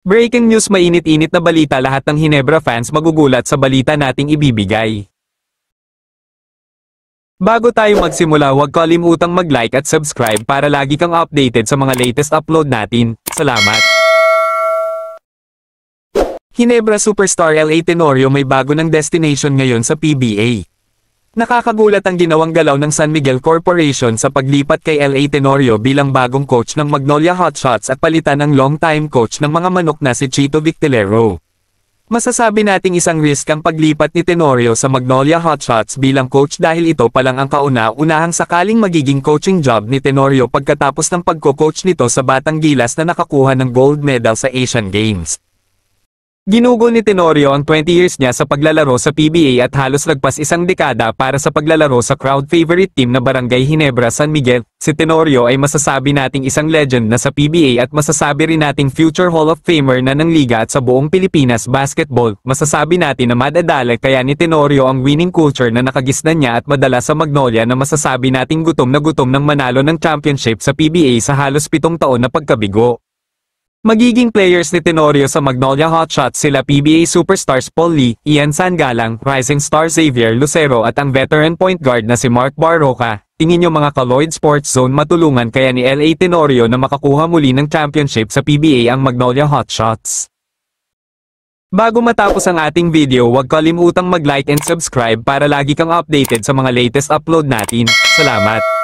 Breaking news, mainit-init na balita, lahat ng Ginebra fans magugulat sa balita nating ibibigay. Bago tayo magsimula, huwag kalimutang mag-like at subscribe para lagi kang updated sa mga latest upload natin. Salamat! Ginebra superstar LA Tenorio may bago ng destination ngayon sa PBA. Nakakagulat ang ginawang galaw ng San Miguel Corporation sa paglipat kay LA Tenorio bilang bagong coach ng Magnolia Hotshots at palitan ang long-time coach ng mga manok na si Chito Victelero. Masasabi nating isang risk ang paglipat ni Tenorio sa Magnolia Hotshots bilang coach dahil ito pa lang ang kauna-unahang sakaling magiging coaching job ni Tenorio pagkatapos ng pagko-coach nito sa Batang Gilas na nakakuha ng gold medal sa Asian Games. Ginugol ni Tenorio ang 20 years niya sa paglalaro sa PBA at halos lagpas isang dekada para sa paglalaro sa crowd favorite team na Barangay Ginebra San Miguel. Si Tenorio ay masasabi nating isang legend na sa PBA at masasabi rin nating future Hall of Famer na ng liga at sa buong Pilipinas basketball. Masasabi natin na madadala kaya ni Tenorio ang winning culture na nakagisnan niya at madala sa Magnolia na masasabi nating gutom na gutom ng manalo ng championship sa PBA sa halos 7 taon na pagkabigo. Magiging players ni Tenorio sa Magnolia Hotshots sila PBA superstars Paul Lee, Ian Sangalang, rising star Xavier Lucero at ang veteran point guard na si Mark Barroca. Tingin nyo mga ka-Lloyd Sports Zone, matulungan kaya ni LA Tenorio na makakuha muli ng championship sa PBA ang Magnolia Hotshots. Bago matapos ang ating video, huwag kalimutang mag-like and subscribe para lagi kang updated sa mga latest upload natin. Salamat!